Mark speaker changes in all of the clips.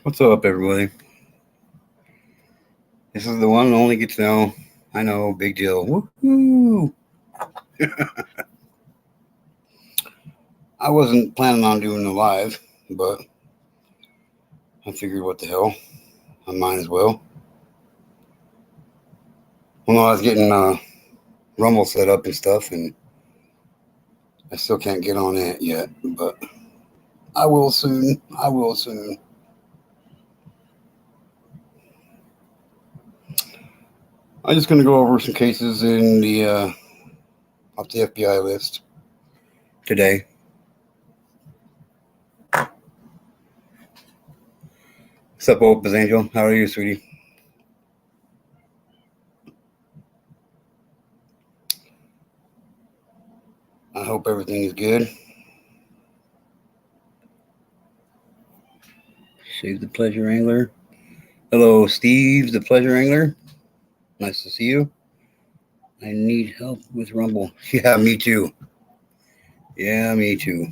Speaker 1: What's up, everybody? This is the one and only Get to Know. I know, big deal. Woohoo! I wasn't planning on doing a live, but I figured what the hell, I might as well. Well, no, I was getting Rumble set up and stuff, and I still can't get on it yet, but I will soon. I will soon. I'm just going to go over some cases in the off the FBI list today. What's up, Opus Angel? How are you, sweetie? I hope everything is good. Save the Pleasure Angler. Hello, Steve, the Pleasure Angler. Nice to see you. I need help with Rumble. Yeah, me too. Yeah, me too.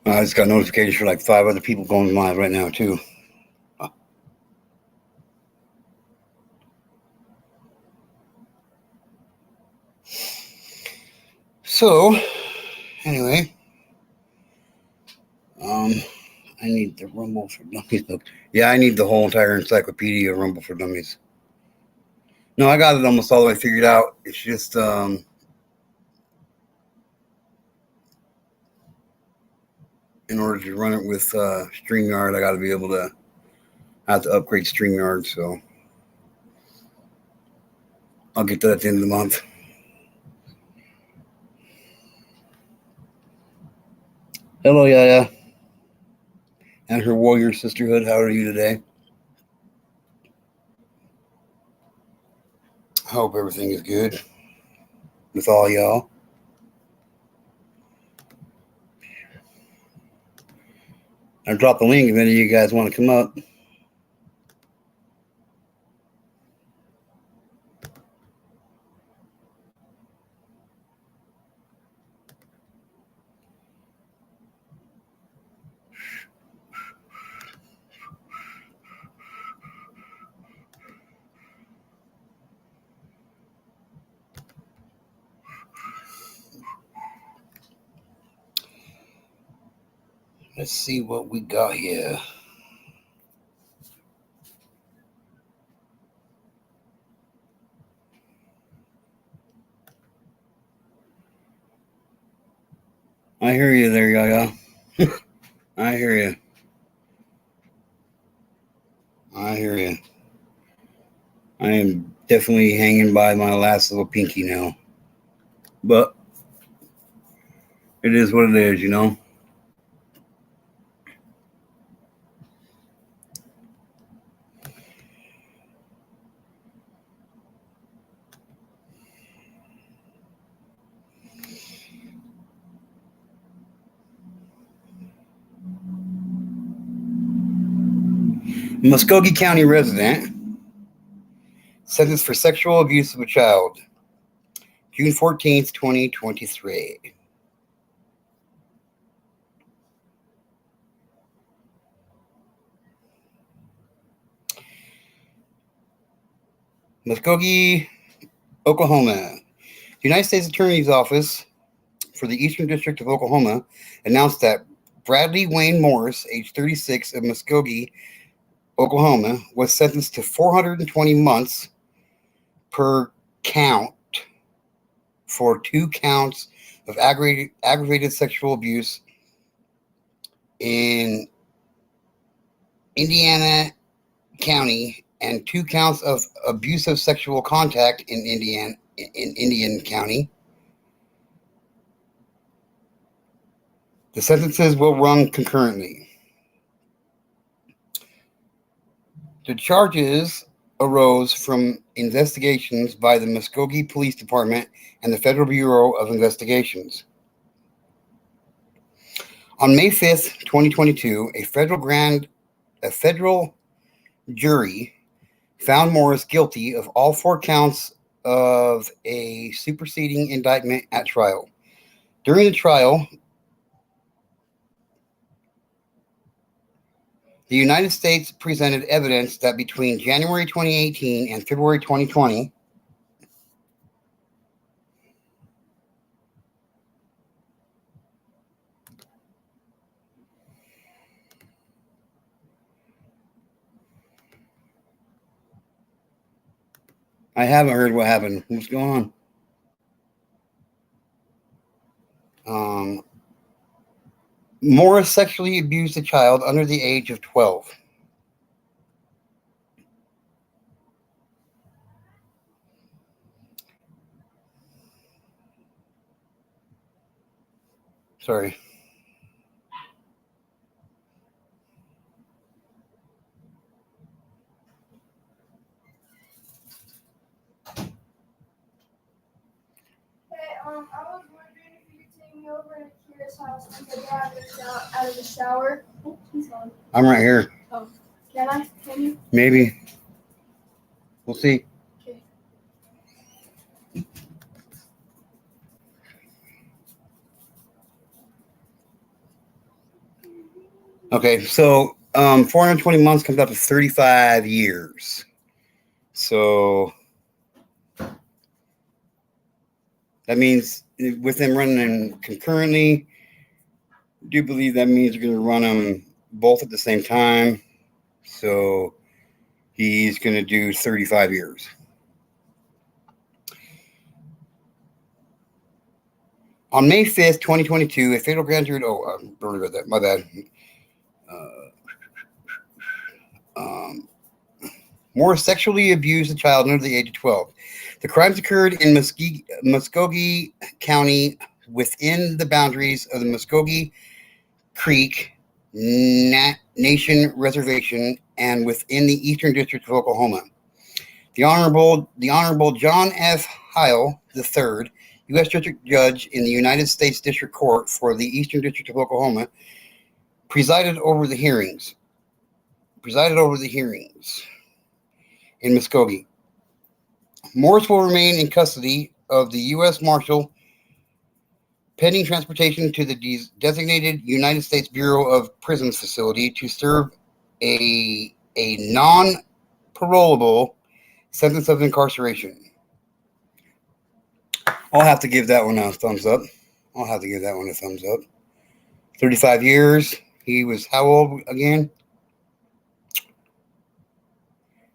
Speaker 1: I just got notifications for like 5 other people going live right now too. So, anyway, I need the Rumble for Dummies book. Yeah, I need the whole entire encyclopedia of Rumble for Dummies. No, I got it almost all the way figured out. It's just in order to run it with StreamYard, I got to be able to. I have to upgrade StreamYard, so I'll get that at the end of the month. Hello, Yaya, and her warrior sisterhood. How are you today? I hope everything is good with all y'all. I dropped the link if any of you guys want to come up. Let's see what we got here. I hear you there, Yaya. I hear you. I hear you. I am definitely hanging by my last little pinky now. But it is what it is, you know? Muskogee County resident sentenced for sexual abuse of a child, June 14th, 2023. Muskogee, Oklahoma. The United States Attorney's Office for the Eastern District of Oklahoma announced that Bradley Wayne Morris, age 36, of Muskogee, Oklahoma, was sentenced to 420 months per count for 2 counts of aggravated sexual abuse in Indiana County and 2 counts of abusive sexual contact in Indian County. The sentences will run concurrently. The charges arose from investigations by the Muskogee Police Department and the Federal Bureau of Investigations. On May 5th, 2022, a federal jury found Morris guilty of all 4 counts of a superseding indictment at trial. During the trial, the United States presented evidence that between January 2018 and February 2020, I haven't heard what happened. What's going on? Morris sexually abused a child under the age of 12. Sorry.
Speaker 2: I was wondering if you could take me over to Kira's house and get her out of the shower. Oh, he's gone.
Speaker 1: I'm right here.
Speaker 2: Oh, can I? Can you?
Speaker 1: Maybe. We'll see.
Speaker 2: Okay.
Speaker 1: Okay, so 420 months comes out to 35 years. So that means with them running concurrently, I do believe that means you're going to run them both at the same time. So he's going to do 35 years. On May 5th, 2022, a federal grand jury. Oh, I already read that. My bad. Morris sexually abused a child under the age of 12. The crimes occurred in Muskogee County within the boundaries of the Muskogee Creek Nation Reservation and within the Eastern District of Oklahoma. The Honorable John F. Heil III, U.S. District Judge in the United States District Court for the Eastern District of Oklahoma, presided over the hearings in Muskogee. Morris will remain in custody of the U.S. Marshal pending transportation to the designated United States Bureau of Prisons facility to serve a non-parolable sentence of incarceration. I'll have to give that one a thumbs up. 35 years. He was how old again?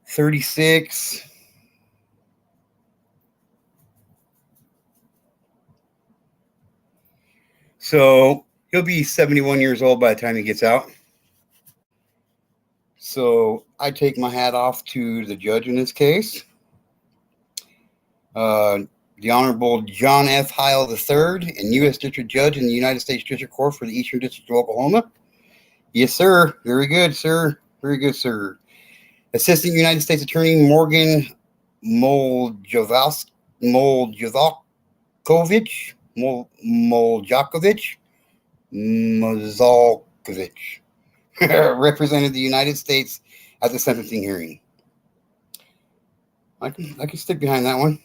Speaker 1: 36. So he'll be 71 years old by the time he gets out. So I take my hat off to the judge in this case. The Honorable John F. Heil III, and U.S. District Judge in the United States District Court for the Eastern District of Oklahoma. Yes, sir. Very good, sir. Very good, sir. Assistant United States Attorney Morgan Moljakovich represented the United States at the sentencing hearing. I can stick behind that one.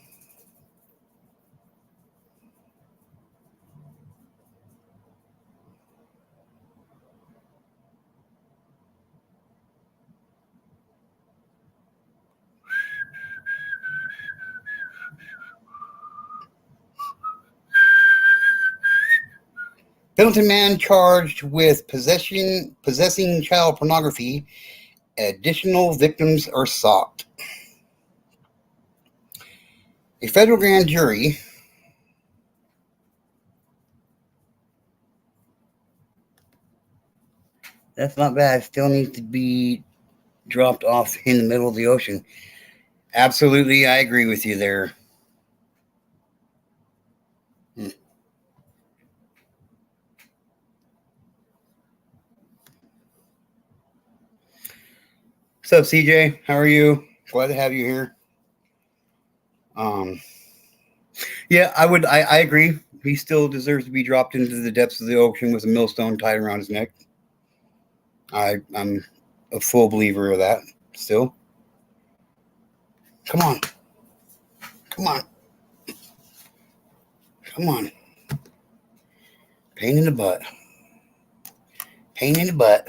Speaker 1: Pendleton man charged with possessing child pornography. Additional victims are sought. A federal grand jury that's not bad. Still needs to be dropped off in the middle of the ocean. Absolutely, I agree with you there. What's up, CJ? How are you? Glad to have you here. Yeah, I agree. He still deserves to be dropped into the depths of the ocean with a millstone tied around his neck. I'm a full believer of that still. Come on. Come on. Come on. Pain in the butt. Pain in the butt.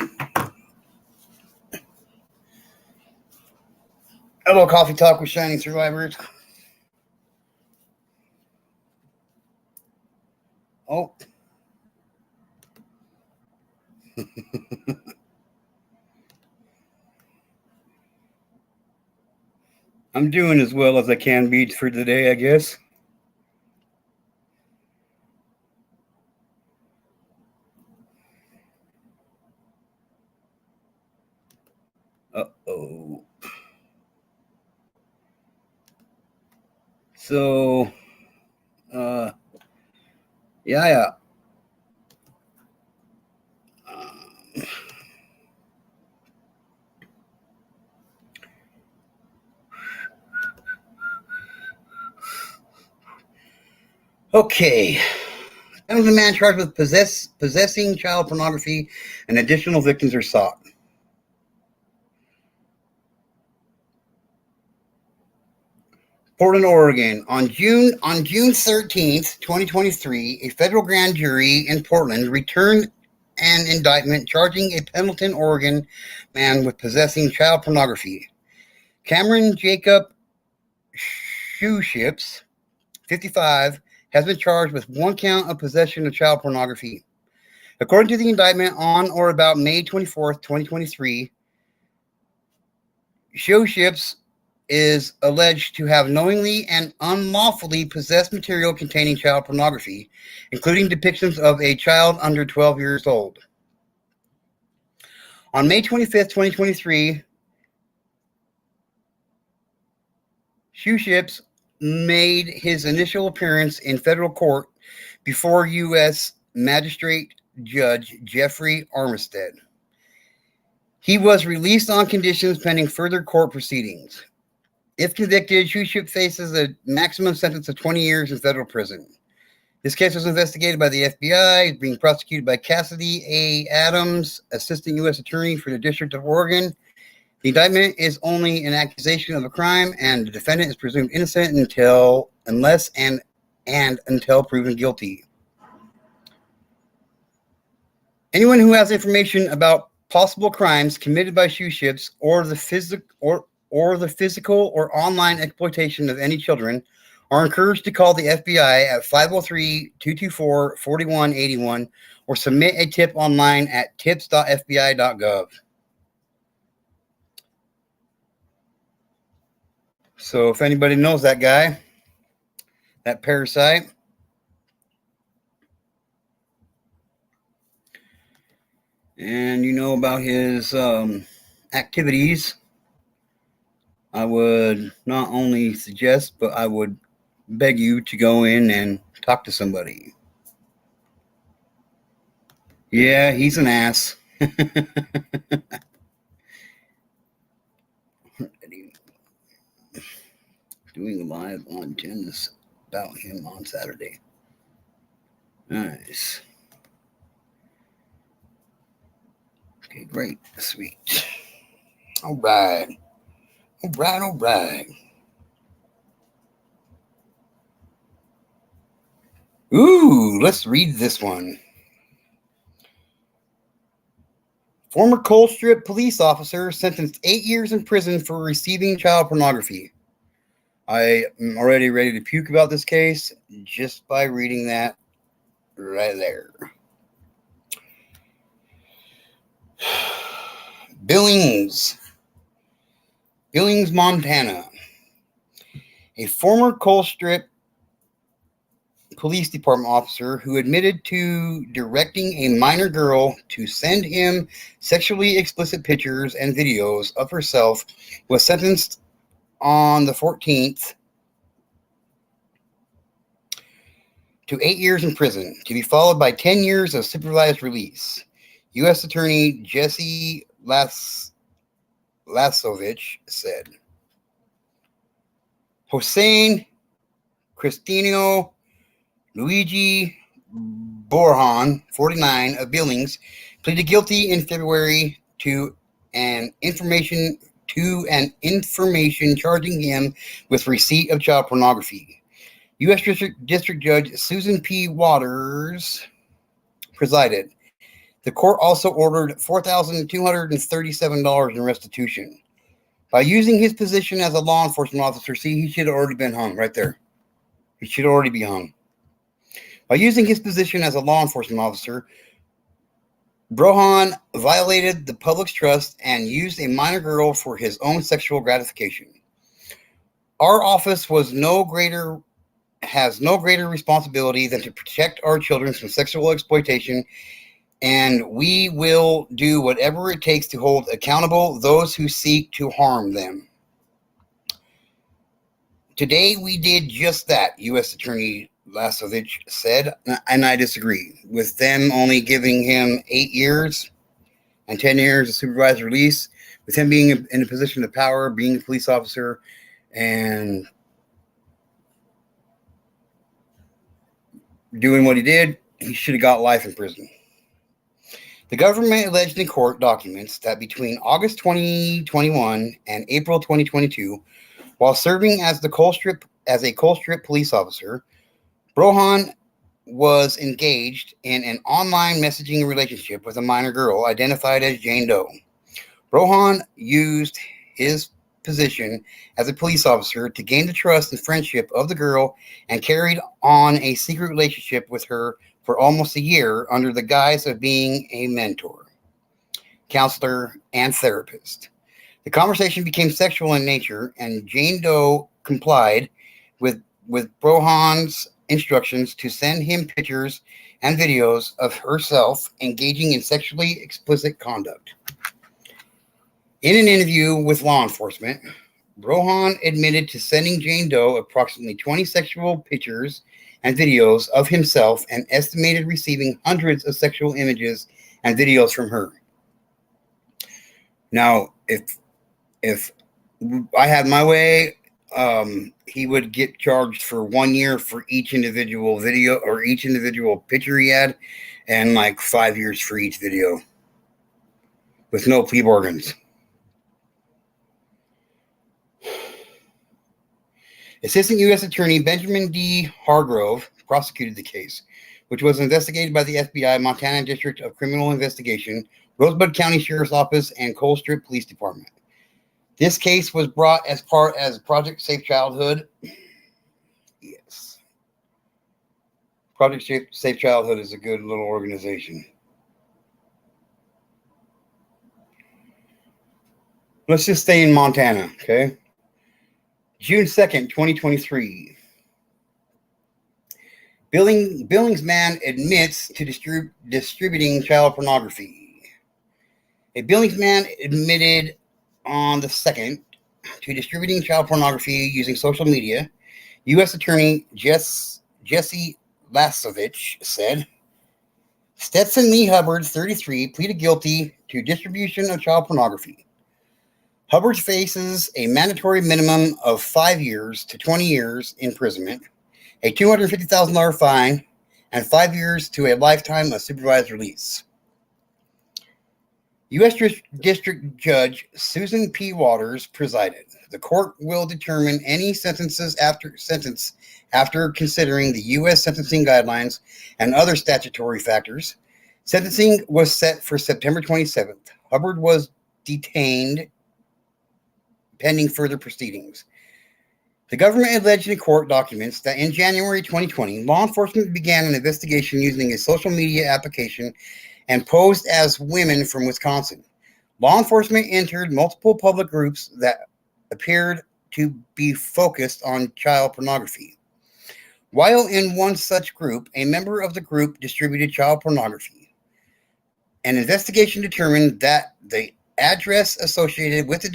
Speaker 1: Hello, Coffee Talk with Shining Survivors. Oh. I'm doing as well as I can be for today, I guess. Uh-oh. So, yeah. Okay. That was a man charged with possessing child pornography, and additional victims are sought. Portland, Oregon. On June 13th, 2023, a federal grand jury in Portland returned an indictment charging a Pendleton, Oregon man with possessing child pornography. Cameron Jacob Shoeships, 55, has been charged with one count of possession of child pornography. According to the indictment, on or about May 24th, 2023, Shoeships is alleged to have knowingly and unlawfully possessed material containing child pornography, including depictions of a child under 12 years old. On May 25th, 2023, Shoeships made his initial appearance in federal court before U.S. Magistrate Judge Jeffrey Armistead. He was released on conditions pending further court proceedings. If convicted, Shoeship faces a maximum sentence of 20 years in federal prison. This case was investigated by the FBI, being prosecuted by Cassidy A. Adams, Assistant U.S. Attorney for the District of Oregon. The indictment is only an accusation of a crime, and the defendant is presumed innocent until proven guilty. Anyone who has information about possible crimes committed by Shoeships or the physical or online exploitation of any children are encouraged to call the FBI at 503-224-4181 or submit a tip online at tips.fbi.gov. So if anybody knows that guy, that parasite, and you know about his activities, I would not only suggest, but I would beg you to go in and talk to somebody. Yeah, he's an ass. Doing a live on tennis about him on Saturday. Nice. Okay, great. Sweet. All right. Ooh, let's read this one. Former Colstrip police officer sentenced 8 years in prison for receiving child pornography. I am already ready to puke about this case just by reading that right there. Billings, Montana. A former Colstrip police department officer who admitted to directing a minor girl to send him sexually explicit pictures and videos of herself was sentenced on the 14th to 8 years in prison, to be followed by 10 years of supervised release. U.S. Attorney Jesse Lasovich said. Hossein Cristino Luigi Borjan, 49, of Billings, pleaded guilty in February to an information charging him with receipt of child pornography. U.S. District Judge Susan P. Waters presided. The court also ordered $4,237 in restitution. By using his position as a law enforcement officer, see, he should have already been hung right there. He should already be hung. By using his position as a law enforcement officer, Borjan violated the public's trust and used a minor girl for his own sexual gratification. Our office has no greater responsibility than to protect our children from sexual exploitation, and we will do whatever it takes to hold accountable those who seek to harm them. Today we did just that, U.S. Attorney Lasovich said, and I disagree. With them only giving him 8 years and 10 years of supervised release, with him being in a position of power, being a police officer, and doing what he did, he should have got life in prison. The government alleged in court documents that between August 2021 and April 2022, while serving as a Colstrip police officer, Borjan was engaged in an online messaging relationship with a minor girl identified as Jane Doe. Borjan used his position as a police officer to gain the trust and friendship of the girl and carried on a secret relationship with her for almost a year under the guise of being a mentor, counselor, and therapist. The conversation became sexual in nature, and Jane Doe complied with Borjan's instructions to send him pictures and videos of herself engaging in sexually explicit conduct. In an interview with law enforcement, Borjan admitted to sending Jane Doe approximately 20 sexual pictures and videos of himself and estimated receiving hundreds of sexual images and videos from her. Now, if I had my way, he would get charged for 1 year for each individual video or each individual picture he had, and like 5 years for each video with no plea bargains. Assistant U.S. Attorney Benjamin D. Hargrove prosecuted the case, which was investigated by the FBI, Montana District of Criminal Investigation, Rosebud County Sheriff's Office, and Colstrip Police Department. This case was brought as Project Safe Childhood. Yes. Project Safe Childhood is a good little organization. Let's just stay in Montana, okay? June 2nd, 2023. Billings man admits to distributing child pornography. A Billings man admitted on the 2nd to distributing child pornography using social media, U.S. Attorney Jesse Lasovich said. Stetson Lee Hubbard, 33, pleaded guilty to distribution of child pornography. Hubbard faces a mandatory minimum of 5 years to 20 years imprisonment, a $250,000 fine, and 5 years to a lifetime of supervised release. U.S. District Judge Susan P. Waters presided. The court will determine any sentence after considering the U.S. sentencing guidelines and other statutory factors. Sentencing was set for September 27th. Hubbard was detained pending further proceedings. The government alleged in court documents that in January 2020, law enforcement began an investigation using a social media application and posed as women from Wisconsin. Law enforcement entered multiple public groups that appeared to be focused on child pornography. While in one such group, a member of the group distributed child pornography. An investigation determined that the address associated with the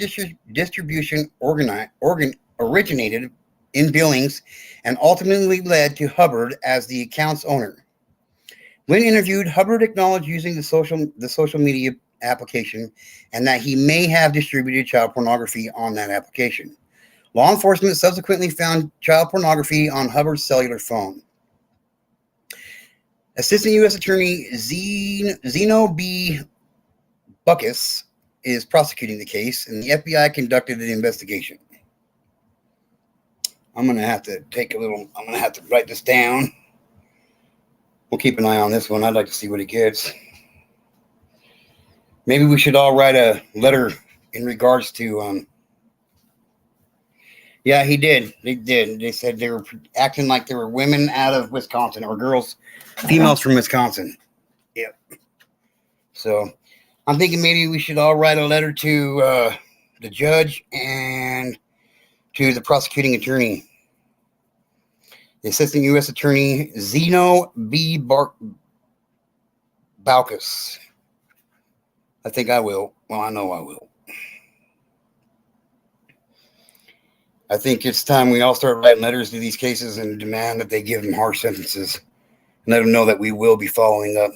Speaker 1: distribution originated in Billings and ultimately led to Hubbard as the account's owner. When interviewed, Hubbard acknowledged using the social media application and that he may have distributed child pornography on that application. Law enforcement subsequently found child pornography on Hubbard's cellular phone. Assistant U.S. Attorney Zeno B. Buckus is prosecuting the case, and the FBI conducted an investigation. I'm going to have to write this down. We'll keep an eye on this one. I'd like to see what he gets. Maybe we should all write a letter in regards to, yeah, he did. They did. They said they were acting like they were women out of Wisconsin, or females from Wisconsin. Yep. So I'm thinking maybe we should all write a letter to the judge and to the prosecuting attorney. The Assistant U.S. Attorney Zeno B. Buckus. I think I will. Well, I know I will. I think it's time we all start writing letters to these cases and demand that they give them harsh sentences and let them know that we will be following up.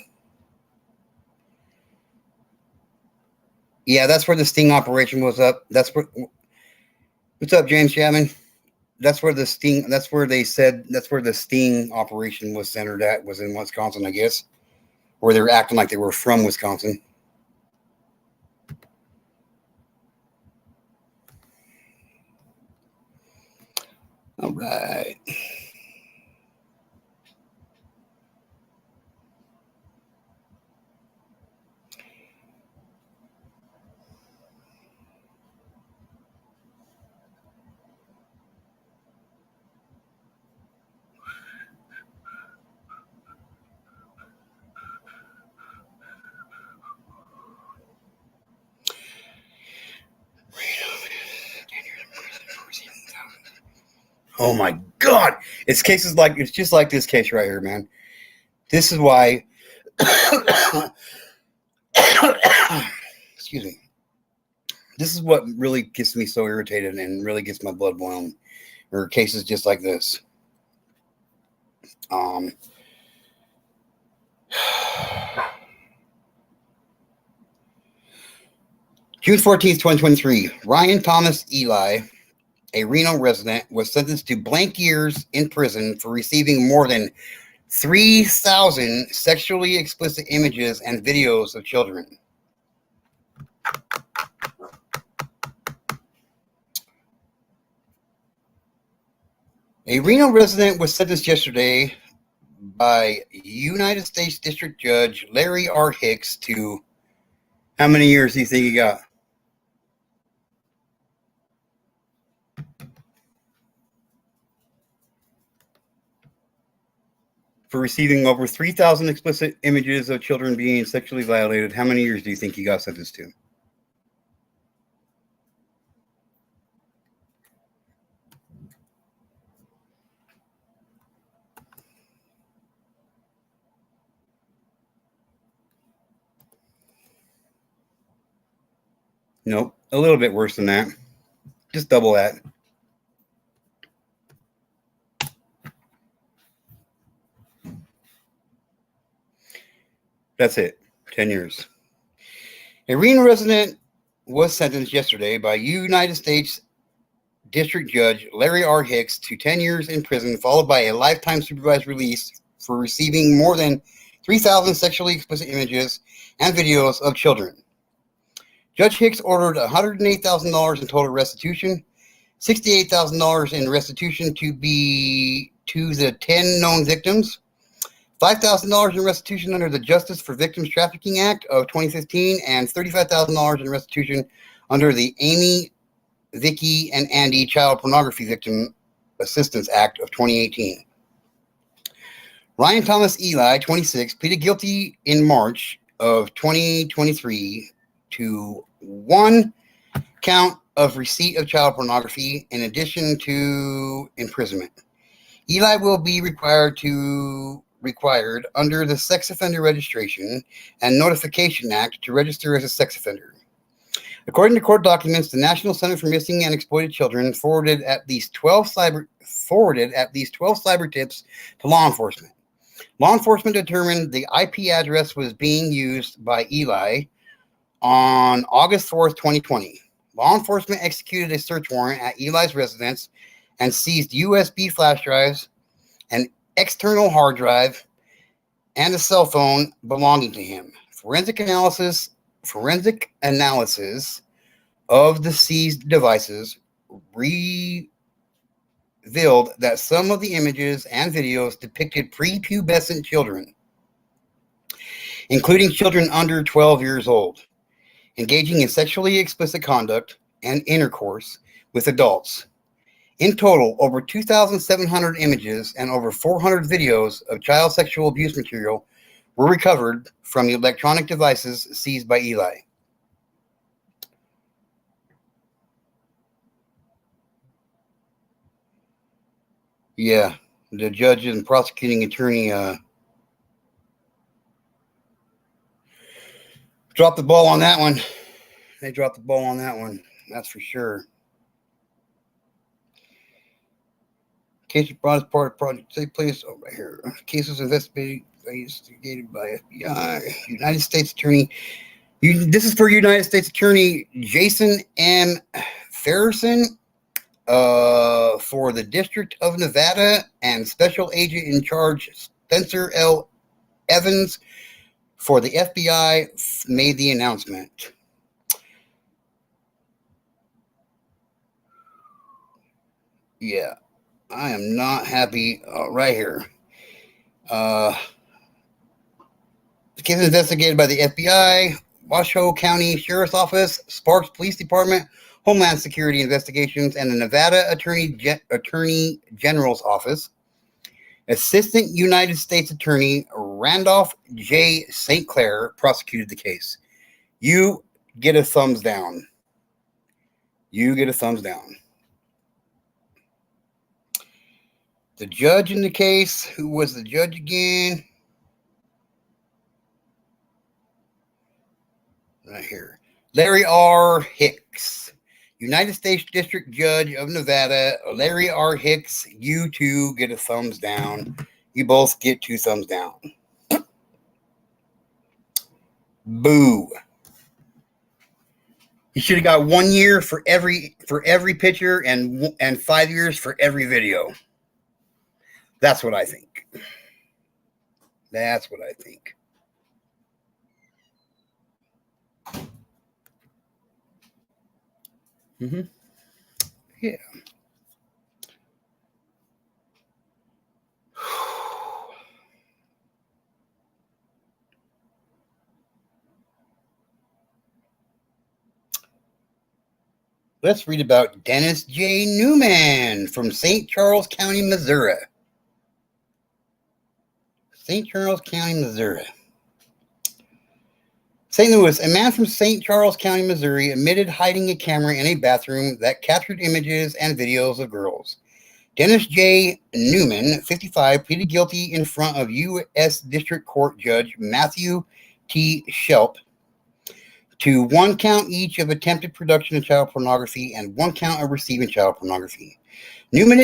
Speaker 1: Yeah, that's where the sting operation was up. What's up, James Chapman? That's where the sting operation was centered at, was in Wisconsin, I guess, where they were acting like they were from Wisconsin. All right. Oh my God. It's just like this case right here, man. This is why, excuse me. This is what really gets me so irritated and really gets my blood boiling, or cases just like this. June 14th, 2023, Ryan Thomas Eli, a Reno resident, was sentenced to blank years in prison for receiving more than 3,000 sexually explicit images and videos of children. A Reno resident was sentenced yesterday by United States District Judge Larry R. Hicks to, how many years do you think he got? For receiving over 3,000 explicit images of children being sexually violated. How many years do you think he got sentenced to? Nope, a little bit worse than that. Just double that. That's it. 10 years. A Reno resident was sentenced yesterday by United States District Judge Larry R. Hicks to 10 years in prison, followed by a lifetime supervised release for receiving more than 3,000 sexually explicit images and videos of children. Judge Hicks ordered $108,000 in total restitution, $68,000 in restitution to the 10 known victims, $5,000 in restitution under the Justice for Victims Trafficking Act of 2015, and $35,000 in restitution under the Amy, Vicky, and Andy Child Pornography Victim Assistance Act of 2018. Ryan Thomas Eli, 26, pleaded guilty in March of 2023 to one count of receipt of child pornography in addition to imprisonment. Eli will be required under the Sex Offender Registration and Notification Act to register as a sex offender. According to court documents, the National Center for Missing and Exploited Children forwarded at least 12 cyber tips to law enforcement. Law enforcement determined the IP address was being used by Eli on August 4th, 2020. Law enforcement executed a search warrant at Eli's residence and seized USB flash drives, an external hard drive, and a cell phone belonging to him. Forensic analysis of the seized devices revealed that some of the images and videos depicted prepubescent children, including children under 12 years old, engaging in sexually explicit conduct and intercourse with adults. In total, over 2,700 images and over 400 videos of child sexual abuse material were recovered from the electronic devices seized by Eli. Yeah, the judge and prosecuting attorney dropped the ball on that one. They dropped the ball on that one. That's for sure. Case brought as part of project take place over here. Cases investigated by FBI. United States Attorney. This is for United States Attorney Jason M. Ferguson for the District of Nevada, and Special Agent in Charge Spencer L. Evans for the FBI made the announcement. Yeah, I am not happy right here. The case is investigated by the FBI, Washoe County Sheriff's Office, Sparks Police Department, Homeland Security Investigations, and the Nevada Attorney General's Office. Assistant United States Attorney Randolph J. St. Clair prosecuted the case. You get a thumbs down. You get a thumbs down. The judge in the case, who was the judge again? Right here. Larry R. Hicks, United States District Judge of Nevada. Larry R. Hicks, you two get a thumbs down. You both get 2 thumbs down. Boo. He should have got 1 year for every picture and 5 years for every video. That's what I think. That's what I think. Yeah. Let's read about Dennis J. Newman from St. Charles County, Missouri. St. Charles County, Missouri. St. Louis, a man from St. Charles County, Missouri, admitted hiding a camera in a bathroom that captured images and videos of girls. Dennis J. Newman, 55, pleaded guilty in front of U.S. District Court Judge Matthew T. Shelp to 1 count each of attempted production of child pornography and 1 count of receiving child pornography. Newman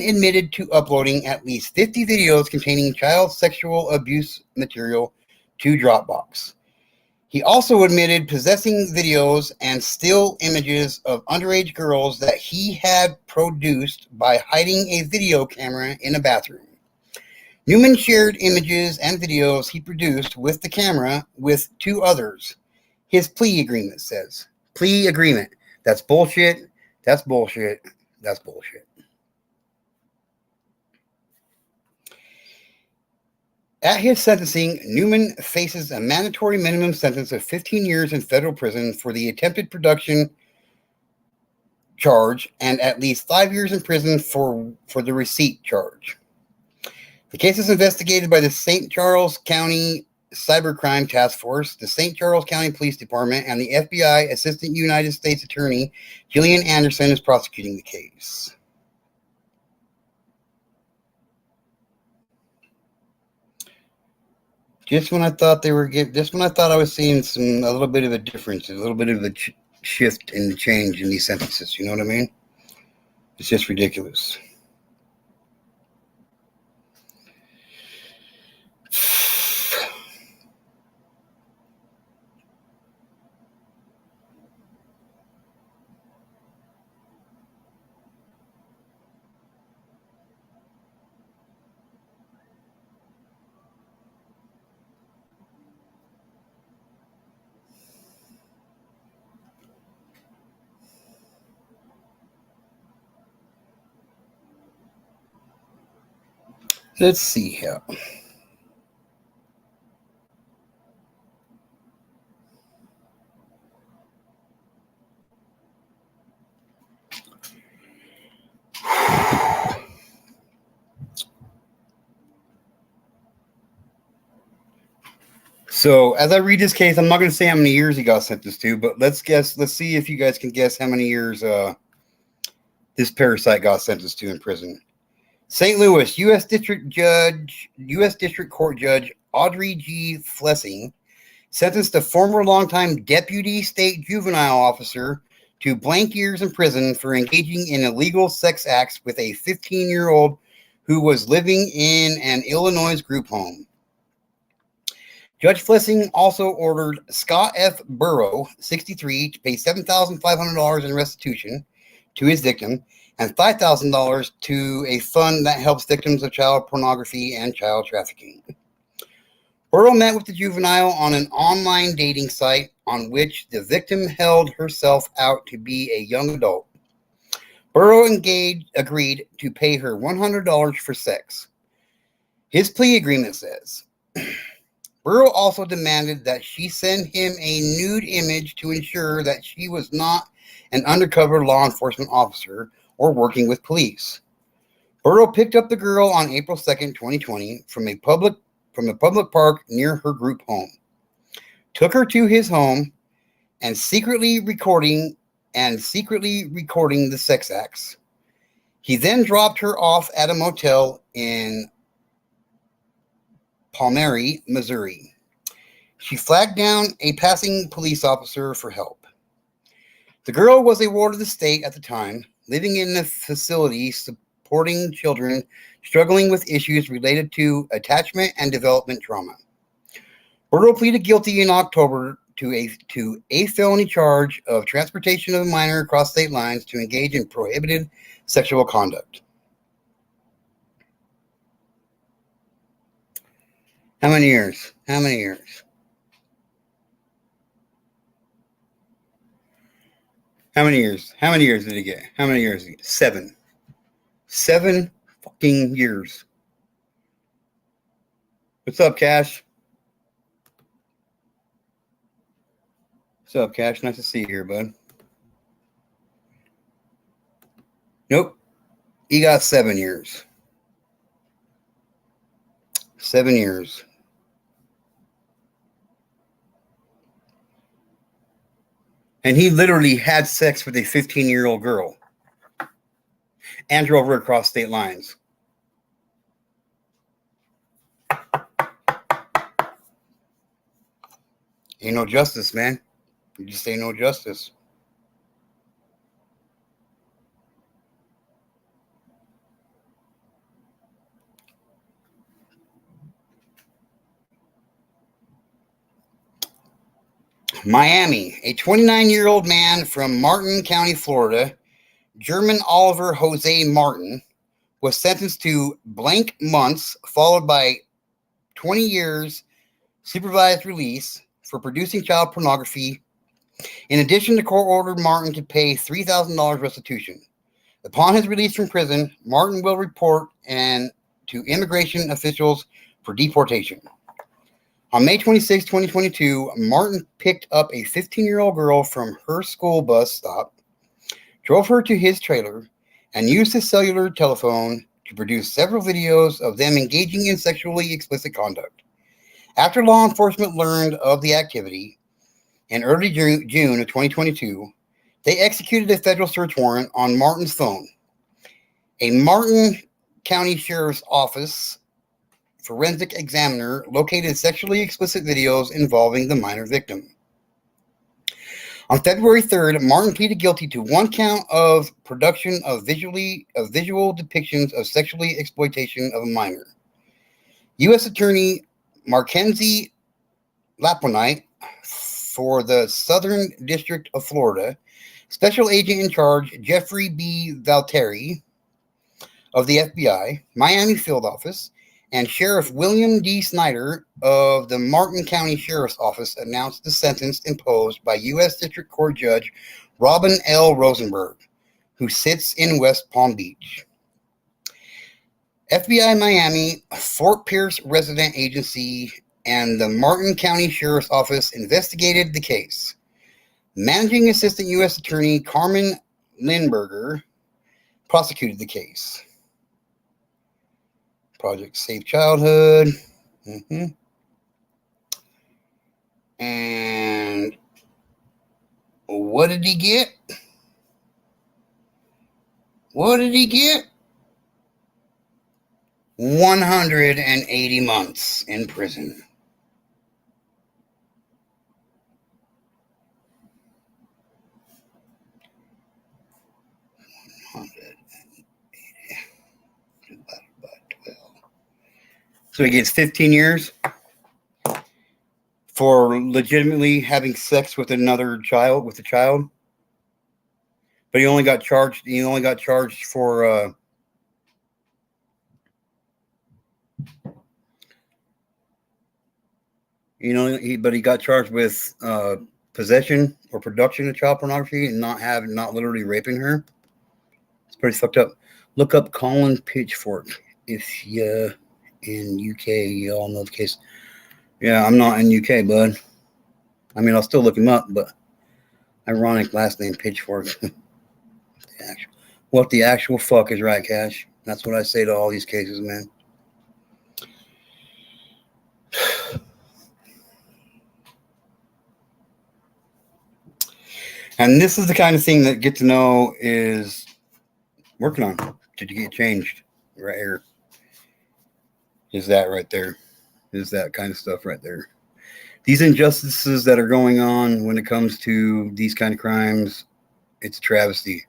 Speaker 1: admitted to uploading at least 50 videos containing child sexual abuse material to Dropbox. He also admitted possessing videos and still images of underage girls that he had produced by hiding a video camera in a bathroom. Newman shared images and videos he produced with the camera with 2 others. His plea agreement says. Plea agreement. That's bullshit. That's bullshit. That's bullshit. At his sentencing, Newman faces a mandatory minimum sentence of 15 years in federal prison for the attempted production charge and at least 5 years in prison for the receipt charge. The case is investigated by the St. Charles County Cybercrime Task Force, the St. Charles County Police Department, and the FBI Assistant United States Attorney Gillian Anderson is prosecuting the case. Just when I thought I was seeing a little bit of a difference, a little bit of a shift and change in these sentences. You know what I mean? It's just ridiculous. Let's see here. So, as I read this case, I'm not going to say how many years he got sentenced to, but let's guess. Let's see if you guys can guess how many years this parasite got sentenced to in prison. St. Louis U.S. District Court Judge Audrey G. Flessing sentenced a former longtime deputy state juvenile officer to blank years in prison for engaging in illegal sex acts with a 15-year-old who was living in an Illinois group home. Judge Flessing also ordered Scott F. Burrow, 63, to pay $7,500 in restitution to his victim and $5,000 to a fund that helps victims of child pornography and child trafficking. Burrow met with the juvenile on an online dating site on which the victim held herself out to be a young adult. Burrow agreed to pay her $100 for sex. His plea agreement says, Burrow also demanded that she send him a nude image to ensure that she was not an undercover law enforcement officer or working with police. Burrow picked up the girl on April 2nd, 2020 from a public park near her group home, took her to his home and secretly recording the sex acts. He then dropped her off at a motel in Palmieri, Missouri. She flagged down a passing police officer for help. The girl was a ward of the state at the time, living in a facility supporting children struggling with issues related to attachment and development trauma. Burrow pleaded guilty in October to a felony charge of transportation of a minor across state lines to engage in prohibited sexual conduct. How many years? How many years? How many years? How many years did he get? How many years did he get? 7. 7 fucking years. What's up, Cash? What's up, Cash? Nice to see you here, bud. Nope. He got 7 years. 7 years. And he literally had sex with a 15-year-old girl and drove her across state lines. Ain't no justice, man. You just ain't no justice. Miami, a 29-year-old man from Martin County, Florida, German Oliver Jose Martin, was sentenced to blank months, followed by 20 years supervised release for producing child pornography. In addition, the court ordered Martin to pay $3,000 restitution. Upon his release from prison, Martin will report to immigration officials for deportation. On May 26, 2022, Martin picked up a 15-year-old girl from her school bus stop, drove her to his trailer, and used his cellular telephone to produce several videos of them engaging in sexually explicit conduct. After law enforcement learned of the activity in early June of 2022, they executed a federal search warrant on Martin's phone. A Martin County Sheriff's Office forensic examiner located sexually explicit videos involving the minor victim. On February 3rd, Martin pleaded guilty to 1 count of production of visual depictions of sexually exploitation of a minor. U.S. Attorney Mackenzie Laponite for the Southern District of Florida, Special Agent in Charge Jeffrey B. Valteri of the FBI, Miami Field Office, and Sheriff William D. Snyder of the Martin County Sheriff's Office announced the sentence imposed by U.S. District Court Judge Robin L. Rosenberg, who sits in West Palm Beach. FBI Miami, Fort Pierce Resident Agency, and the Martin County Sheriff's Office investigated the case. Managing Assistant U.S. Attorney Carmen Lindberger prosecuted the case. Project Safe Childhood. And what did he get? What did he get? 180 months in prison. So he gets 15 years for legitimately having sex with another child, with a child. But he only got charged. He only got charged for but he got charged with possession or production of child pornography and not literally raping her. It's pretty fucked up. Look up Colin Pitchfork if you in UK. You all know the case. Yeah, I'm not in UK, bud. I mean, I'll still look him up, but ironic last name Pitchfork. What the actual fuck is right, Cash? That's what I say to all these cases, man. And this is the kind of thing that Get to Know is working on. Did you get changed? Right here. Is that right there? Is that kind of stuff right there. These injustices that are going on when it comes to these kind of crimes, it's a travesty.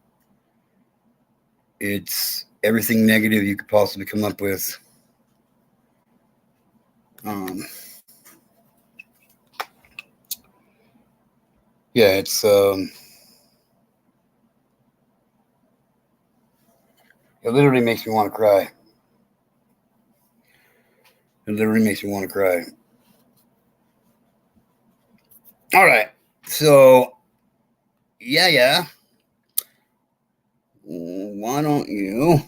Speaker 1: It's everything negative you could possibly come up with. Yeah, it's it literally makes me want to cry. It literally makes me want to cry. All right. So, yeah. Why don't you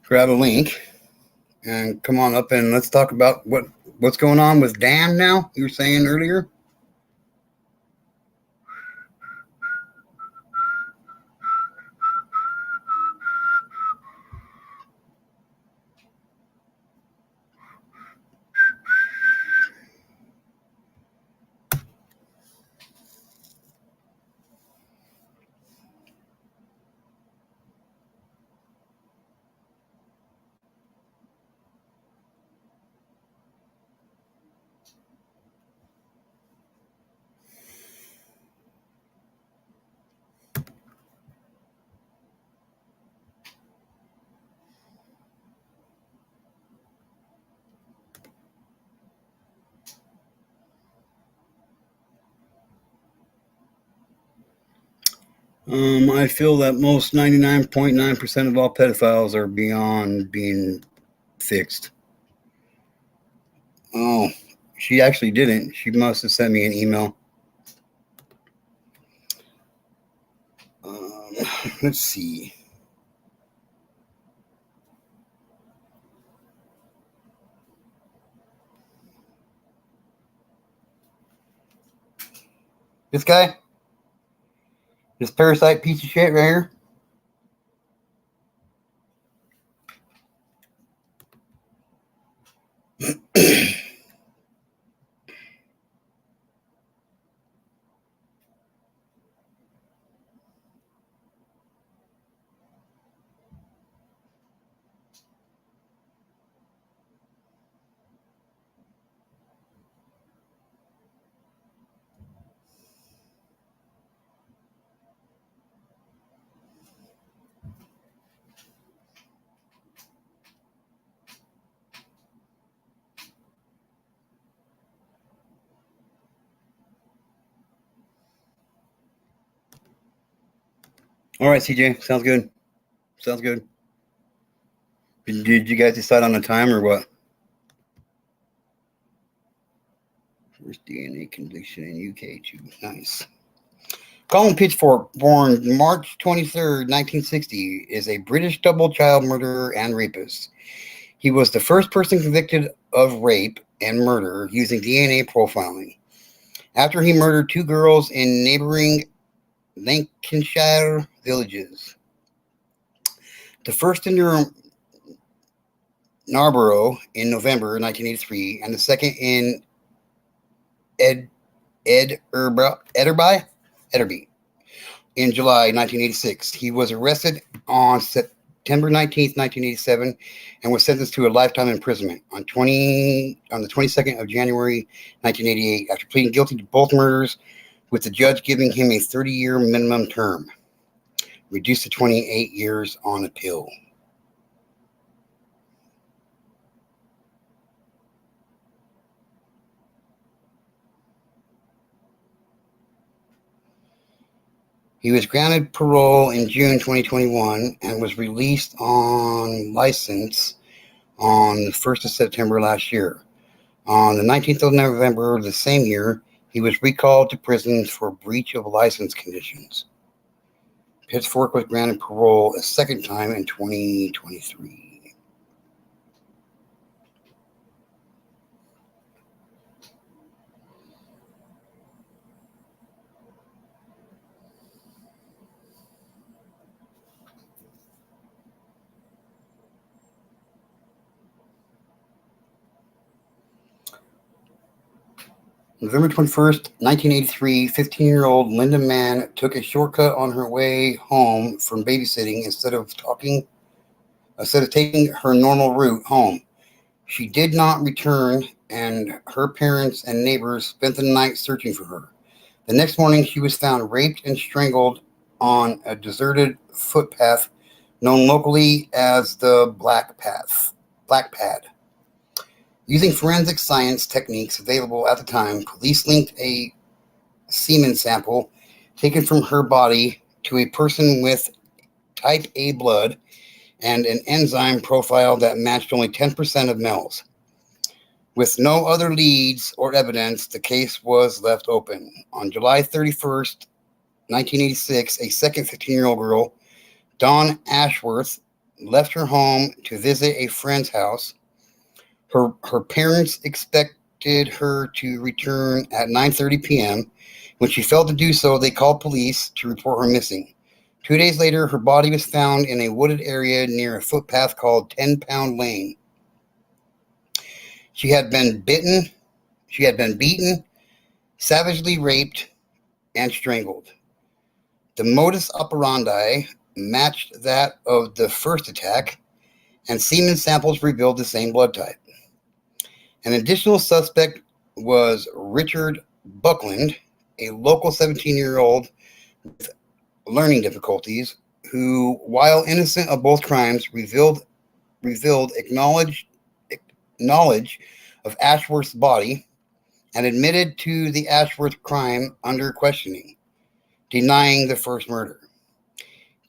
Speaker 1: grab a link and come on up and let's talk about what's going on with Dan now, you were saying earlier? I feel that most 99.9% of all pedophiles are beyond being fixed. Oh, she actually didn't. She must have sent me an email. Let's see. This guy? This parasite piece of shit right here? All right, CJ. Sounds good. Sounds good. Did you guys decide on a time or what? First DNA conviction in UK too. Nice. Colin Pitchfork, born March 23rd, 1960, is a British double child murderer and rapist. He was the first person convicted of rape and murder using DNA profiling. After he murdered 2 girls in neighboring Lancashire villages. The first in Narborough in November 1983, and the second in Etterby in July 1986. He was arrested on September 19th, 1987, and was sentenced to a lifetime imprisonment on the 22nd of January 1988 after pleading guilty to both murders, with the judge giving him a 30-year minimum term, reduced to 28 years on appeal. He was granted parole in June 2021 and was released on license on the 1st of September last year. On the 19th of November of the same year, he was recalled to prison for breach of license conditions. Pitchfork was granted parole a second time in 2023. November 21st, 1983, 15-year-old Linda Mann took a shortcut on her way home from babysitting instead of taking her normal route home. She did not return, and her parents and neighbors spent the night searching for her. The next morning, she was found raped and strangled on a deserted footpath known locally as the Black Pad. Using forensic science techniques available at the time, police linked a semen sample taken from her body to a person with type A blood and an enzyme profile that matched only 10% of males. With no other leads or evidence, the case was left open. On July 31st, 1986, a second 15-year-old girl, Dawn Ashworth, left her home to visit a friend's house. Her parents expected her to return at 9:30 p.m. When she failed to do so, they called police to report her missing. 2 days later, her body was found in a wooded area near a footpath called 10-Pound Lane. She had been beaten, savagely raped, and strangled. The modus operandi matched that of the first attack, and semen samples revealed the same blood type. An additional suspect was Richard Buckland, a local 17-year-old with learning difficulties, who, while innocent of both crimes, revealed knowledge of Ashworth's body and admitted to the Ashworth crime under questioning, denying the first murder.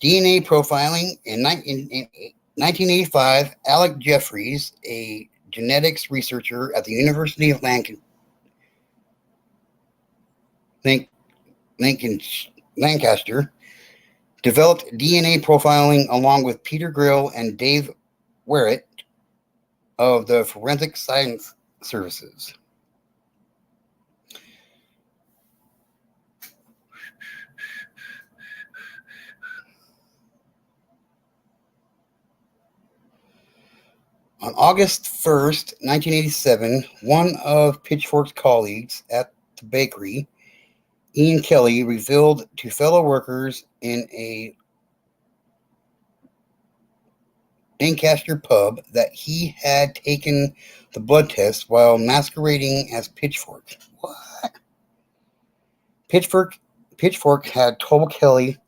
Speaker 1: DNA profiling in 1985, Alec Jeffries, a genetics researcher at the University of Lancaster, developed DNA profiling along with Peter Grill and Dave Werrett of the Forensic Science Services. On August 1st, 1987, one of Pitchfork's colleagues at the bakery, Ian Kelly, revealed to fellow workers in a Lancaster pub that he had taken the blood test while masquerading as Pitchfork. What? Pitchfork had told Kelly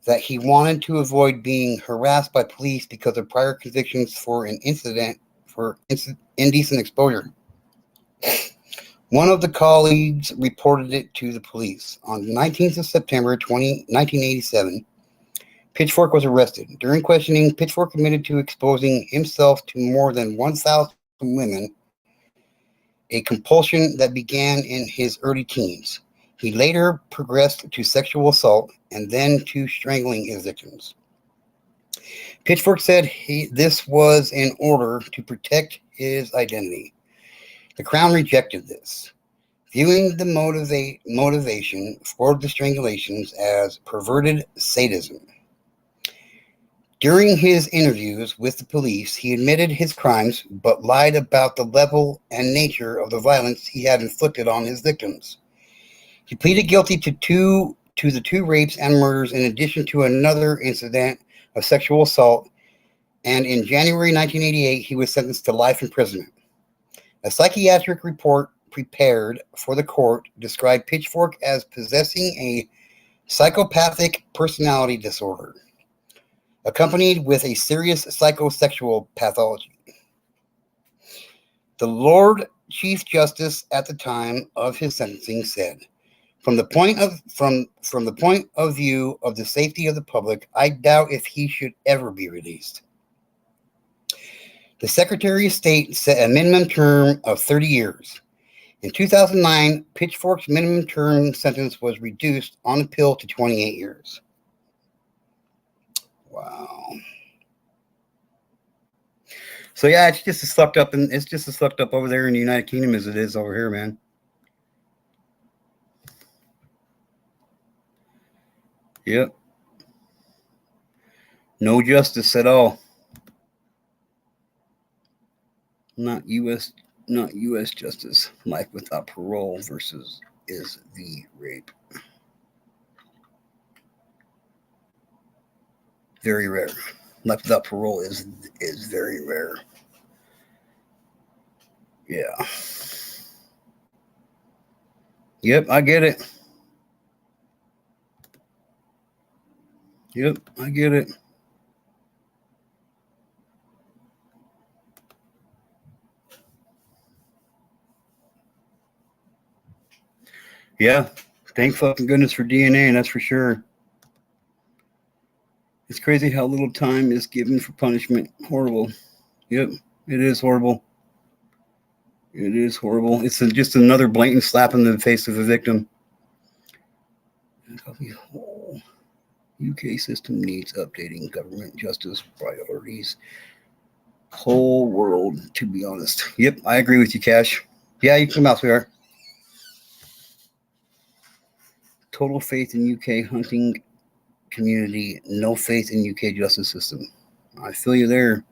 Speaker 1: that he wanted to avoid being harassed by police because of prior convictions for indecent exposure. One of the colleagues reported it to the police. On the 19th of September 1987, Pitchfork was arrested. During questioning, Pitchfork admitted to exposing himself to more than 1,000 women, a compulsion that began in his early teens. He later progressed to sexual assault and then to strangling his victims. Pitchfork said this was in order to protect his identity. The Crown rejected this, viewing the motivation for the strangulations as perverted sadism. During his interviews with the police, he admitted his crimes but lied about the level and nature of the violence he had inflicted on his victims. He pleaded guilty to the two rapes and murders in addition to another incident of sexual assault, and in January 1988, he was sentenced to life imprisonment. A psychiatric report prepared for the court described Pitchfork as possessing a psychopathic personality disorder, accompanied with a serious psychosexual pathology. The Lord Chief Justice at the time of his sentencing said, from the point of view of the safety of the public, I doubt if he should ever be released. The Secretary of State set a minimum term of 30 years. In 2009, Pitchfork's minimum term sentence was reduced on appeal to 28 years. Wow. So yeah, it's just as fucked up, and it's just as fucked up over there in the United Kingdom as it is over here, man. Yep. No justice at all. Not U.S. justice. Life without parole versus is the rape. Very rare. Life without parole is very rare. Yeah. Yep, I get it. Yep, I get it. Yeah, thank fucking goodness for DNA, that's for sure. It's crazy how little time is given for punishment. Horrible. Yep, it is horrible. It is horrible. It's just another blatant slap in the face of the victim. The whole UK system needs updating. Government justice priorities. Whole world, to be honest. Yep, I agree with you, Cash. Yeah, you can come out, sweetheart. Total faith in UK hunting community, no faith in UK justice system. I feel you there.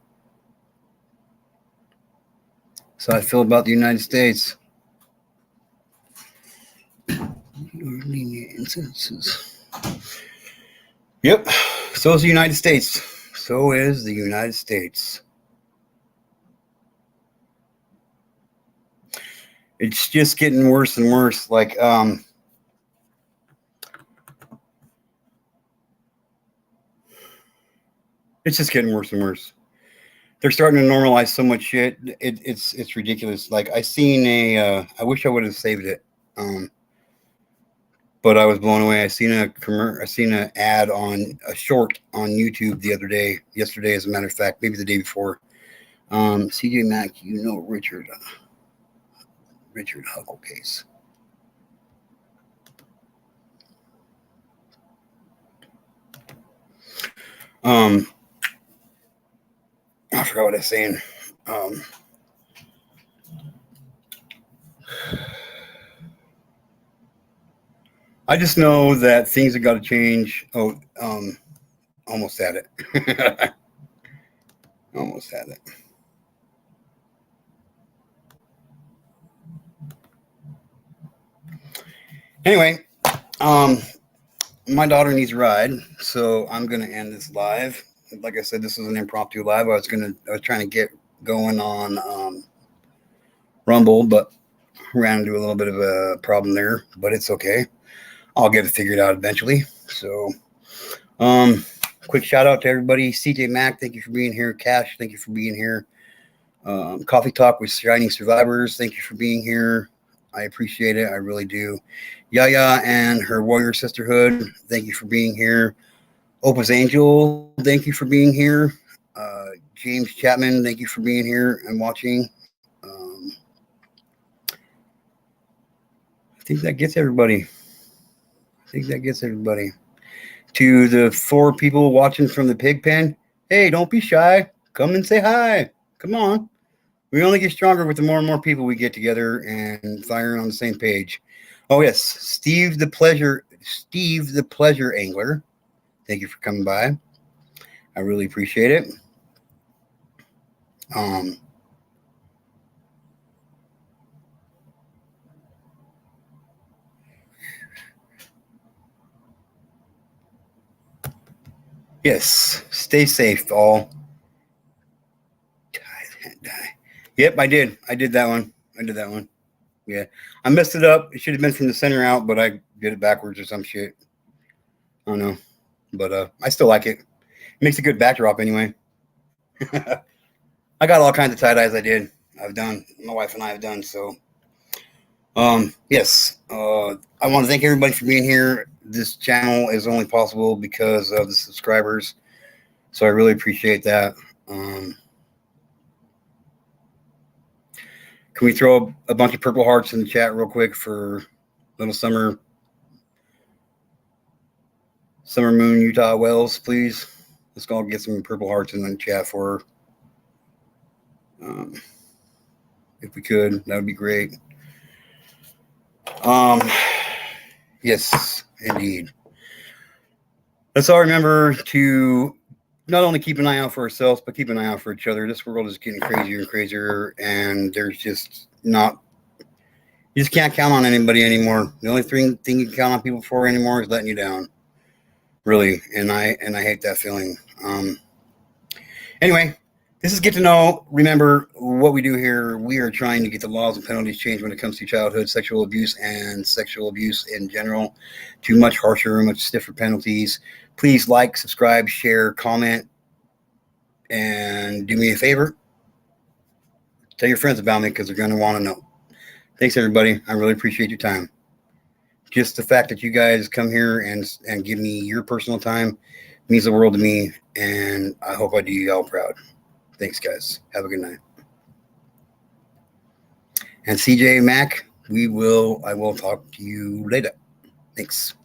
Speaker 1: So I feel about the United States. Lenient instances. Yep. So is the United States. So is the United States. It's just getting worse and worse. Like, it's just getting worse and worse. They're starting to normalize so much shit. It's ridiculous. Like I seen I wish I would have saved it. But I was blown away. I seen an ad on a short on YouTube yesterday, as a matter of fact, maybe the day before. CJ Mack, Richard Huckle case. I forgot what I was saying. I just know that things have got to change. Almost had it. Almost had it. Anyway, my daughter needs a ride, so I'm gonna end this live. Like I said, this is an impromptu live. I was trying to get going on Rumble, but ran into a little bit of a problem there. But it's okay. I'll get it figured out eventually. So, quick shout out to everybody. CJ Mack, thank you for being here. Cash, thank you for being here. Coffee Talk with Shining Survivors, thank you for being here. I appreciate it. I really do. Yaya and her Warrior Sisterhood, thank you for being here. Opus Angel, thank you for being here. James Chapman, thank you for being here and watching. I think that gets everybody. I think that gets everybody. To the 4 people watching from the pig pen, hey, don't be shy. Come and say hi. Come on. We only get stronger with the more and more people we get together and firing on the same page. Oh yes, Steve the Pleasure Angler. Thank you for coming by. I really appreciate it. Yes, stay safe, all. Die. Yep, I did. I did that one. Yeah, I messed it up. It should have been from the center out, but I did it backwards or some shit. I don't know, but I still like it. It makes a good backdrop anyway. I got all kinds of tie-dyes I've done. My wife and I have done. So, yes, I want to thank everybody for being here. This channel is only possible because of the subscribers. So I really appreciate that. Can we throw a bunch of purple hearts in the chat real quick for little Summer Moon Utah Wells, please? Let's go get some purple hearts in the chat for her. If we could, that would be great. Yes, indeed. Let's all remember to not only keep an eye out for ourselves, but keep an eye out for each other. This world is getting crazier and crazier, and there's just not. You just can't count on anybody anymore. The only thing you can count on people for anymore is letting you down. Really, and I hate that feeling. Anyway, this is Get to Know. Remember what we do here. We are trying to get the laws and penalties changed when it comes to childhood sexual abuse and sexual abuse in general to much harsher, much stiffer penalties. Please like, subscribe, share, comment, and do me a favor. Tell your friends about me because they're going to want to know. Thanks, everybody. I really appreciate your time. Just the fact that you guys come here and give me your personal time means the world to me, and I hope I do you all proud. Thanks, guys. Have a good night. And CJ Mac, I will talk to you later. Thanks.